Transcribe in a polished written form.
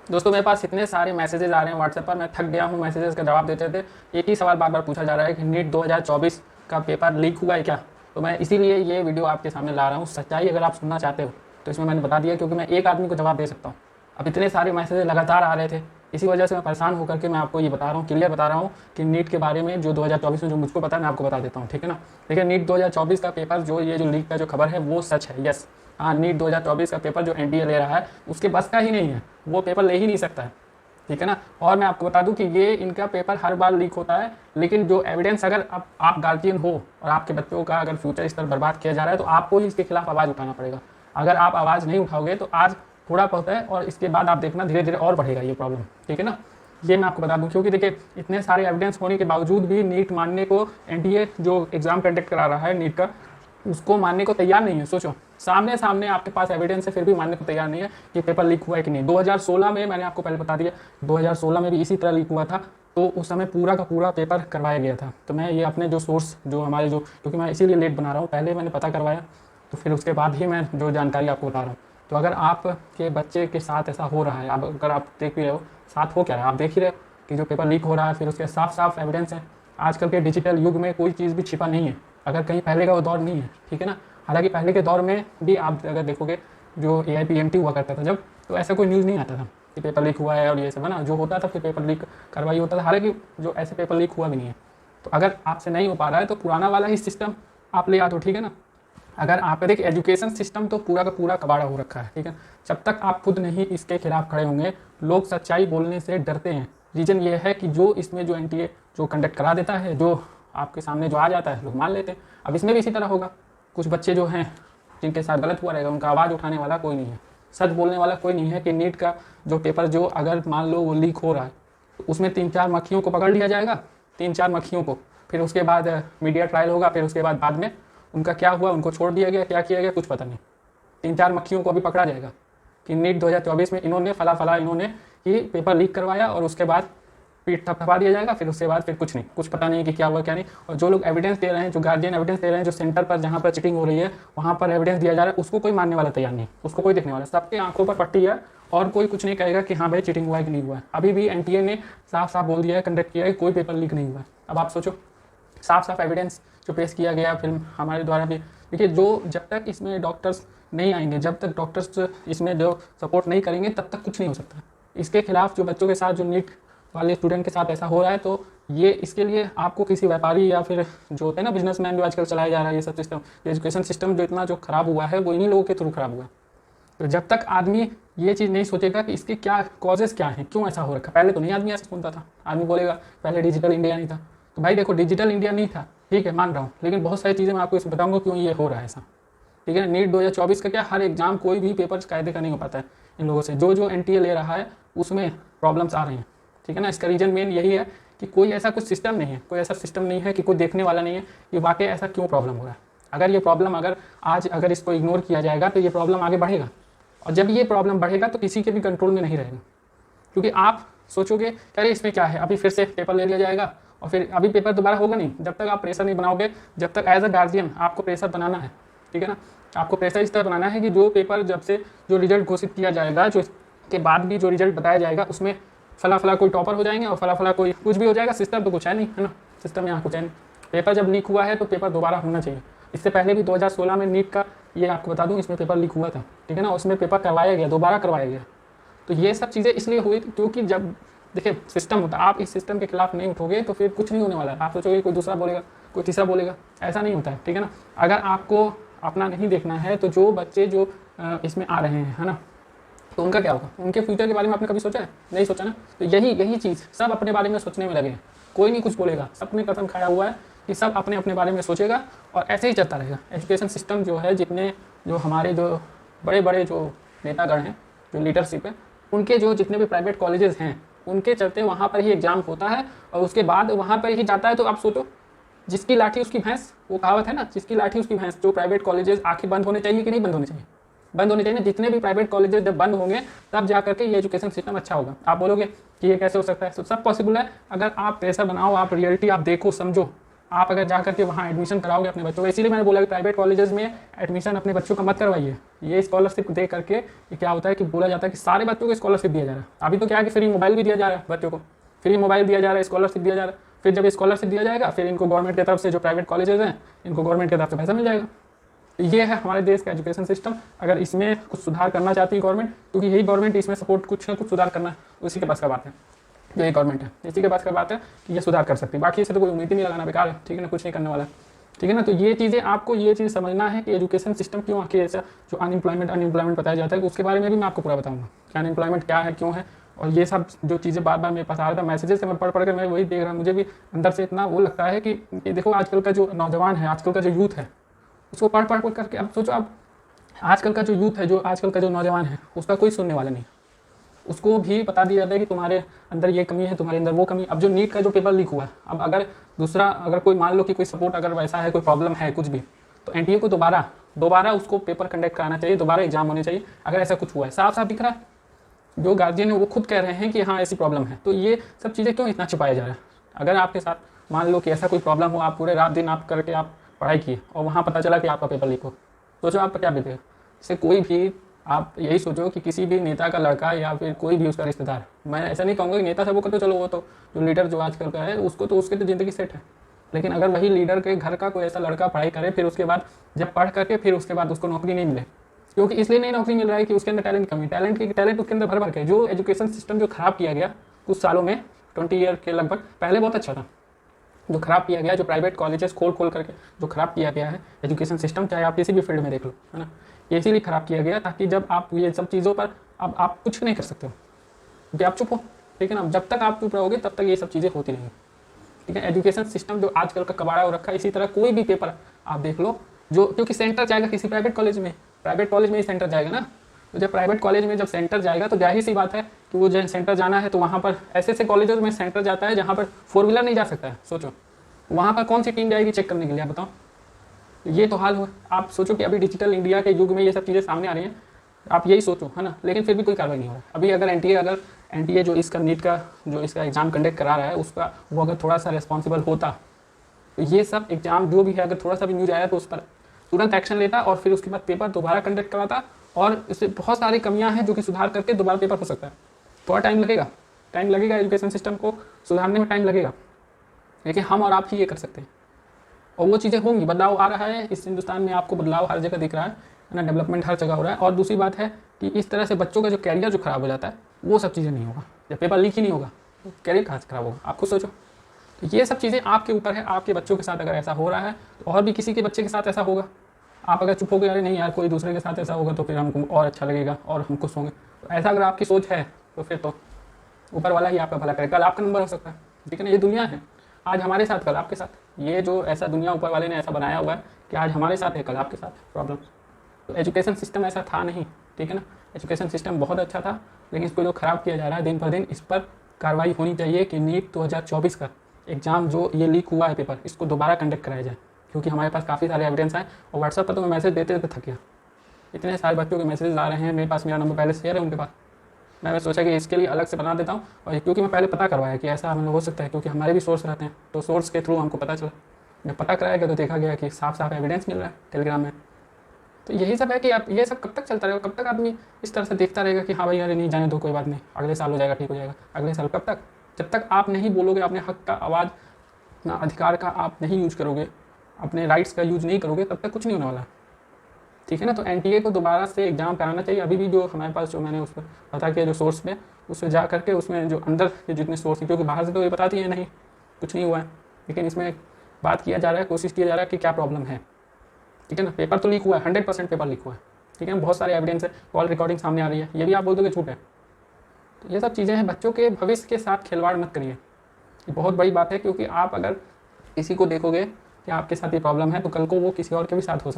दोस्तों मेरे पास इतने सारे मैसेजेस आ रहे हैं व्हाट्सएप पर, मैं थक गया हूँ मैसेजेस का जवाब देते थे। एक ही सवाल बार बार पूछा जा रहा है कि नीट 2024 का पेपर लीक हुआ है क्या। तो मैं इसीलिए ये वीडियो आपके सामने ला रहा हूँ। सच्चाई अगर आप सुनना चाहते हो तो इसमें मैंने बता दिया, क्योंकि मैं एक आदमी को जवाब दे सकता हूँ। अब इतने सारे मैसेजेस लगातार आ रहे थे, इसी वजह से मैं परेशान होकर के मैं आपको ये बता रहा हूँ, क्लियर बता रहा हूँ कि नीट के बारे में जो 2024 में जो मुझको पता है मैं आपको बता देता हूँ, ठीक है ना। देखिए नीट 2024 का पेपर जो ये जो लीक का जो खबर है वो सच है। यस, हाँ, नीट 2024 का पेपर जो एनटीए ले रहा है उसके बस का ही नहीं है, वो पेपर ले ही नहीं सकता है, ठीक है ना। और मैं आपको बता दूं कि ये इनका पेपर हर बार लीक होता है, लेकिन जो एविडेंस, अगर आप गार्जियन हो और आपके बच्चों का अगर फ्यूचर इस तरह बर्बाद किया जा रहा है तो आपको ही इसके खिलाफ आवाज़ उठाना पड़ेगा। अगर आप आवाज़ नहीं उठाओगे तो आज थोड़ा बहुत है और इसके बाद आप देखना धीरे धीरे और बढ़ेगा ये प्रॉब्लम, ठीक है ना। ये मैं आपको बता दूं, क्योंकि देखिए इतने सारे एविडेंस होने के बावजूद भी नीट मानने को, एनटीए जो एग्ज़ाम कंडक्ट करा रहा है नीट का, उसको मानने को तैयार नहीं है। सोचो, सामने सामने आपके पास एविडेंस है फिर भी मानने को तैयार नहीं है कि पेपर लीक हुआ है कि नहीं। 2016 में मैंने आपको पहले बता दिया, 2016 में भी इसी तरह लीक हुआ था, तो उस समय पूरा का पूरा पेपर करवाया गया था। तो मैं ये अपने जो सोर्स जो हमारे जो, क्योंकि मैं इसीलिए लेट बना रहा हूँ, पहले मैंने पता करवाया तो फिर उसके बाद ही मैं जो जानकारी आपको बता रहा हूँ। तो अगर आपके बच्चे के साथ ऐसा हो रहा है, अगर आप देख भी रहे हो साथ हो क्या रहा है, आप देख ही रहे हो कि जो पेपर लीक हो रहा है, फिर उसके साफ साफ एविडेंस है। आजकल के डिजिटल युग में कोई चीज़ भी छिपा नहीं है, अगर कहीं पहले का वो दौर नहीं है, ठीक है ना। हालांकि पहले के दौर में भी आप अगर देखोगे जो AIPMT हुआ करता था जब, तो ऐसा कोई न्यूज़ नहीं आता था कि पेपर लीक हुआ है और ये सब है ना, जो होता था फिर पेपर लीक करवाई होता था। हालांकि जो ऐसे पेपर लीक हुआ भी नहीं है। तो अगर आपसे नहीं हो पा रहा है तो पुराना वाला ही सिस्टम आप ले आ दो, ठीक है ना। अगर आप देखिए एजुकेशन सिस्टम तो पूरा का पूरा कबाड़ा हो रखा है, ठीक है। जब तक आप खुद नहीं इसके खिलाफ खड़े होंगे, लोग सच्चाई बोलने से डरते हैं। रीज़न ये है कि जो इसमें जो एनटीए जो कंडक्ट करा देता है, जो आपके सामने जो आ जाता है, लोग मान लेते हैं। अब इसमें भी इसी तरह होगा। कुछ बच्चे जो हैं जिनके साथ गलत हुआ रहेगा, उनका आवाज़ उठाने वाला कोई नहीं है, सच बोलने वाला कोई नहीं है कि नीट का जो पेपर जो अगर मान लो वो लीक हो रहा है तो उसमें 3-4 मक्खियों को पकड़ लिया जाएगा, 3-4 मक्खियों को, फिर उसके बाद मीडिया ट्रायल होगा, फिर उसके बाद में उनका क्या हुआ, उनको छोड़ दिया गया, क्या किया गया कुछ पता नहीं। 3-4 मक्खियों को अभी पकड़ा जाएगा कि नीट 2024 में इन्होंने फला इन्होंने ही पेपर लीक करवाया, और उसके बाद पीठ थपथपा दिया जाएगा, फिर उसके बाद फिर कुछ नहीं, कुछ पता नहीं कि क्या हुआ क्या नहीं। और जो लोग एविडेंस दे रहे हैं, जो गार्जियन एविडेंस दे रहे हैं, जो सेंटर पर जहाँ पर चीटिंग हो रही है वहाँ पर एविडेंस दिया जा रहा है, उसको कोई मानने वाला तैयार नहीं, उसको कोई देखने वाला, सबके आंखों पर पट्टी है और कोई कुछ नहीं कहेगा कि हाँ भाई चीटिंग हुआ है कि नहीं हुआ है। अभी भी एनटीए ने साफ साफ बोल दिया है, कंडक्ट किया है, कोई पेपर लीक नहीं हुआ है। अब आप सोचो, साफ साफ एविडेंस जो पेश किया गया फिल्म हमारे द्वारा भी। देखिए जो जब तक इसमें डॉक्टर्स नहीं आएंगे, जब तक डॉक्टर्स इसमें जो सपोर्ट नहीं करेंगे, तब तक कुछ नहीं हो सकता। इसके खिलाफ जो बच्चों के साथ जो नीट वाले स्टूडेंट के साथ ऐसा हो रहा है, तो ये इसके लिए आपको किसी व्यापारी या फिर जो होते हैं ना बिजनेसमैन जो आजकल चलाया जा रहा है ये सब सिस्टम, एजुकेशन सिस्टम जो इतना जो खराब हुआ है वो इन्हीं लोगों के थ्रू खराब हुआ है। तो जब तक आदमी ये चीज़ नहीं सोचेगा कि इसके क्या कॉजेज़ क्या हैं, क्यों ऐसा हो रखा, पहले तो नहीं आदमी ऐसा सुनता था। आदमी बोलेगा पहले डिजिटल इंडिया नहीं था, तो भाई देखो डिजिटल इंडिया नहीं था, ठीक है मान रहा हूँ, लेकिन बहुत सारी चीज़ें मैं आपको इसमें बताऊँगा क्यों ये हो रहा है ऐसा, ठीक है। नीट 2024 का क्या, हर एग्जाम कोई भी पेपर कायदे का नहीं हो पाता है इन लोगों से। जो एनटीए ले रहा है उसमें प्रॉब्लम्स आ रही हैं, ठीक है ना। इसका रीज़न मेन यही है कि कोई ऐसा कुछ सिस्टम नहीं है, कोई ऐसा सिस्टम नहीं है कि कोई देखने वाला नहीं है कि वाकई ऐसा क्यों प्रॉब्लम हो रहा है। अगर ये प्रॉब्लम अगर इसको इग्नोर किया जाएगा तो ये प्रॉब्लम आगे बढ़ेगा, और जब ये प्रॉब्लम बढ़ेगा तो किसी के भी कंट्रोल में नहीं रहेगा। क्योंकि आप सोचोगे अरे इसमें क्या है, अभी फिर से पेपर ले लिया जाएगा और फिर अभी पेपर दोबारा होगा नहीं। जब तक आप प्रेशर नहीं बनाओगे, जब तक एज अ गार्जियन आपको प्रेशर बनाना है, ठीक है ना, आपको प्रेशर इस तरह बनाना है कि जो पेपर जब से जो रिजल्ट घोषित किया जाएगा, जो के बाद भी जो रिजल्ट बताया जाएगा उसमें फला कोई टॉपर हो जाएंगे और फला कोई कुछ भी हो जाएगा। सिस्टम तो कुछ है नहीं, है ना, सिस्टम यहाँ कुछ है नहीं। पेपर जब लीक हुआ है तो पेपर दोबारा होना चाहिए। इससे पहले भी 2016 में नीट का, ये आपको बता दूं, इसमें पेपर लीक हुआ था, ठीक है ना, उसमें पेपर करवाया गया, दोबारा करवाया गया। तो ये सब चीज़ें इसलिए हुई क्योंकि जब देखिए सिस्टम होता है, आप इस सिस्टम के खिलाफ नहीं उठोगे तो फिर कुछ नहीं होने वाला है। आप सोचोगे कोई दूसरा बोलेगा, कोई तीसरा बोलेगा, ऐसा नहीं होता है, ठीक है ना। अगर आपको अपना नहीं देखना है तो जो बच्चे जो इसमें आ रहे हैं, है ना, तो उनका क्या होगा, उनके फ्यूचर के बारे में आपने कभी सोचा है? नहीं सोचा ना। तो यही चीज़, सब अपने बारे में सोचने में लगे हैं, कोई नहीं कुछ बोलेगा, सबने कसम खाया हुआ है कि सब अपने अपने बारे में सोचेगा और ऐसे ही चलता रहेगा। एजुकेशन सिस्टम जो है, जितने जो हमारे जो बड़े बड़े जो नेतागण हैं, जो लीडरशिप है, उनके जो जितने भी प्राइवेट कॉलेजेस हैं, उनके चलते वहाँ पर ही एग्ज़ाम होता है और उसके बाद वहाँ पर ही जाता है। तो आप सोचो, जिसकी लाठी उसकी भैंस, वो कहावत है ना, जिसकी लाठी उसकी भैंस। जो प्राइवेट कॉलेजेस आखिर बंद होने चाहिए कि नहीं बंद होने चाहिए? बंद होने चाहिए ना। जितने भी प्राइवेट कॉलेजेस जब बंद होंगे तब जा करके ये एजुकेशन सिस्टम अच्छा होगा। आप बोलोगे कि ये कैसे हो सकता है? तो सब पॉसिबल है अगर आप पैसा बनाओ, आप रियलिटी आप देखो, समझो आप अगर जा करके वहाँ एडमिशन कराओगे अपने बच्चों को, इसीलिए मैंने बोला कि प्राइवेट कॉलेजेस में एडमिशन अपने बच्चों का मत करवाइए। ये स्कॉलरशिप दे करके ये क्या होता है कि बोला जाता है कि सारे बच्चों को स्कॉलरशिप दिया जा रहा है। अभी तो क्या है कि फ्री मोबाइल भी दिया जा रहा है बच्चों को, फ्री मोबाइल दिया जा रहा है, स्कॉलरशिप दिया जा रहा है। फिर जब स्कॉलरशिप दिया जाएगा फिर इनको गवर्नमेंट की तरफ से, जो प्राइवेट कॉलेजेस हैं इनको गवर्नमेंट की तरफ से पैसा मिल जाएगा। ये है हमारे देश का एजुकेशन सिस्टम। अगर इसमें कुछ सुधार करना चाहती है गवर्नमेंट, क्योंकि यही गवर्नमेंट इसमें सपोर्ट कुछ ना कुछ सुधार करना है, उसी के पास का बात है। जो ये गवर्नमेंट है इसी के पास का बात है कि ये सुधार कर सकती है। बाकी इससे तो कोई उम्मीद ही नहीं लगाना, बेकार है, ठीक है ना, कुछ नहीं करने वाला, ठीक है ना। तो ये चीज़ें आपको ये चीज़ समझना है कि एजुकेशन सिस्टम क्यों आखिर ऐसा, जो अनएम्प्लॉयमेंट बताया जाता है उसके बारे में भी मैं आपको पूरा बताऊंगा कि अनएम्प्लॉयमेंट क्या है, क्यों है। और ये सब जो चीज़ें बार बार मेरे पास आ रहा था मैसेजेस से, मैं पढ़ कर मैं वही देख रहा हूँ, मुझे भी अंदर से इतना वो लगता है कि देखो आजकल का जो नौजवान है, आजकल का जो यूथ है, उसको पढ़ करके अब सोचो, अब आजकल का जो यूथ है, जो आजकल का जो नौजवान है, उसका कोई सुनने वाला नहीं। उसको भी बता दिया जाता है कि तुम्हारे अंदर ये कमी है, तुम्हारे अंदर वो कमी। अब जो नीट का जो पेपर लीक हुआ है, अब अगर कोई मान लो कि कोई सपोर्ट अगर वैसा है, कोई प्रॉब्लम है कुछ भी, तो एनटीए को दोबारा उसको पेपर कंडक्ट कराना चाहिए, दोबारा एग्जाम होने चाहिए। अगर ऐसा कुछ हुआ है, साफ साफ दिख रहा है, जो गार्जियन है वो खुद कह रहे हैं कि हाँ ऐसी प्रॉब्लम है, तो ये सब चीज़ें क्यों इतना छिपाया जा रहा है। अगर आपके साथ मान लो कि ऐसा कोई प्रॉब्लम हो, आप पूरे रात दिन आप करके आप पढ़ाई किए और वहाँ पता चला कि आपका पेपर लीक हो, सोचो आपका क्या बीतेगा। इससे कोई भी, आप यही सोचो कि किसी भी नेता का लड़का या फिर कोई भी उसका रिश्तेदार, मैं ऐसा नहीं कहूँगा कि नेता सबको कर, तो चलो वो तो जो लीडर जो आजकल का है उसको तो उसकी तो ज़िंदगी सेट है, लेकिन अगर वही लीडर के घर का कोई ऐसा लड़का पढ़ाई करे, फिर उसके बाद जब पढ़ करके फिर उसके बाद उसको नौकरी नहीं मिले, क्योंकि इसलिए नहीं नौकरी मिल रहा है कि उसके अंदर टैलेंट कमी, टैलेंट उसके अंदर भर के। जो एजुकेशन सिस्टम जो खराब किया गया कुछ सालों में, 20 ईयर के लगभग पहले बहुत अच्छा था, जो खराब किया गया, जो प्राइवेट कॉलेजेस खोल करके जो खराब किया गया है एजुकेशन सिस्टम, चाहे आप किसी भी फील्ड में देख लो, है ना, ये इसीलिए खराब किया गया ताकि जब आप ये सब चीज़ों पर अब आप कुछ नहीं कर सकते हो, क्योंकि आप चुप हो, ठीक है ना। जब तक आप चुप रहोगे तब तक ये सब चीज़ें होती रहेंगी, ठीक है। एजुकेशन सिस्टम जो आजकल का कबाड़ा हो रखा है, इसी तरह कोई भी पेपर आप देख लो, जो क्योंकि सेंटर जाएगा किसी प्राइवेट कॉलेज में ही सेंटर जाएगा ना, तो जब प्राइवेट कॉलेज में जब सेंटर जाएगा तो जाहिर सी बात है कि वो जब सेंटर जाना है तो वहाँ पर ऐसे कॉलेजेस में सेंटर जाता है जहाँ पर 4 व्हीलर नहीं जा सकता है। सोचो वहाँ पर कौन सी टीम जाएगी चेक करने के लिए, आप बताओ। ये तो हाल हुआ। आप सोचो कि अभी डिजिटल इंडिया के युग में ये सब चीज़ें सामने आ रही हैं, आप यही सोचो, है ना, लेकिन फिर भी कोई कार्रवाई नहीं हो रहा है। अभी अगर एनटीए जो इसका नीट का जो इसका एग्ज़ाम कंडक्ट करा रहा है उसका, वो अगर थोड़ा सा रिस्पॉन्सिबल होता, तो ये सब एग्ज़ाम जो भी है अगर थोड़ा सा भी न्यूज आया तो उस पर तुरंत एक्शन लेता और फिर उसके बाद पेपर दोबारा कंडक्ट कराता। और इससे बहुत सारी कमियां हैं जो कि सुधार करके दोबारा पेपर हो सकता है। थोड़ा टाइम लगेगा एजुकेशन सिस्टम को सुधारने में, टाइम लगेगा, लेकिन हम और आप ही ये कर सकते हैं और वो चीज़ें होंगी। बदलाव आ रहा है इस हिंदुस्तान में, आपको बदलाव हर जगह दिख रहा है ना, डेवलपमेंट हर जगह हो रहा है। और दूसरी बात है कि इस तरह से बच्चों का जो कैरियर जो खराब हो जाता है, वो सब चीज़ें नहीं होगा। जब पेपर लीक ही नहीं होगा तो कैरियर कहाँ से खराब होगा, आप खुद सोचो। तो ये सब चीज़ें आपके ऊपर है, आपके बच्चों के साथ अगर ऐसा हो रहा है तो और भी किसी के बच्चे के साथ ऐसा होगा। आप अगर चुप हो गए, अरे नहीं यार कोई दूसरे के साथ ऐसा होगा तो फिर हमको और अच्छा लगेगा और हम खुश होंगे, तो ऐसा अगर आपकी सोच है तो फिर तो ऊपर वाला ही आपका भला करे। कल आपका नंबर हो सकता है, ठीक है ना। ये दुनिया है, आज हमारे साथ कल आपके साथ। ये जो ऐसा दुनिया ऊपर वाले ने ऐसा बनाया हुआ है कि आज हमारे साथ है कल आपके साथ प्रॉब्लम। तो एजुकेशन सिस्टम ऐसा था नहीं, ठीक है ना। एजुकेशन सिस्टम बहुत अच्छा था, लेकिन इसको जो ख़राब किया जा रहा है दिन पर दिन, इस पर कार्रवाई होनी चाहिए कि नीट 2024 का एग्ज़ाम जो ये लीक हुआ है पेपर, इसको दोबारा कंडक्ट कराया जाए, क्योंकि हमारे पास काफ़ी सारे एविडेंस हैं। और व्हाट्सएप पर तो मैं मैसेज देते थक गया, इतने सारे बच्चों के मैसेज आ रहे हैं मेरे पास, मेरा नंबर पहले शेयर है उनके पास। मैंने सोचा कि इसके लिए अलग से बना देता हूँ, और क्योंकि मैं पहले पता करवाया कि ऐसा मतलब हो सकता है, क्योंकि हमारे भी सोर्स रहते हैं, तो सोर्स के थ्रू हमको पता चला। जब पता कराया गया तो देखा गया कि साफ साफ एविडेंस मिल रहा है टेलीग्राम में। तो यही सब है कि आप ये सब कब तक चलता रहेगा, कब तक आदमी इस तरह से देखता रहेगा कि हाँ भाई अरे नहीं जाने दो कोई बात नहीं, अगले साल हो जाएगा, ठीक हो जाएगा। अगले साल कब तक? जब तक आप नहीं बोलोगे, अपने हक का आवाज़, अपना अधिकार का आप नहीं यूज करोगे, अपने राइट्स का यूज नहीं करोगे, तब तक कुछ नहीं होने वाला, ठीक है ना। तो एनटीए को दोबारा से एग्जाम कराना चाहिए। अभी भी जो हमारे पास, जो मैंने उस पर पता किया, जो सोर्स में, उससे जा करके उसमें जो अंदर के जितने सोर्स हैं, क्योंकि बाहर से तो ये बताती है नहीं कुछ नहीं हुआ है, लेकिन इसमें बात किया जा रहा है, कोशिश किया जा रहा है कि क्या प्रॉब्लम है, ठीक है ना। पेपर तो लीक हुआ है, 100% पेपर लीक हुआ है, ठीक है। बहुत सारे एविडेंस है, कॉल रिकॉर्डिंग सामने आ रही है, ये भी आप बोल दोगे झूठ है। तो ये सब चीज़ें हैं, बच्चों के भविष्य के साथ खिलवाड़ मत करिए, ये बहुत बड़ी बात है। क्योंकि आप अगर किसी को देखोगे कि आपके साथ ये प्रॉब्लम है, तो कल को वो किसी और के भी साथ हो सकता है।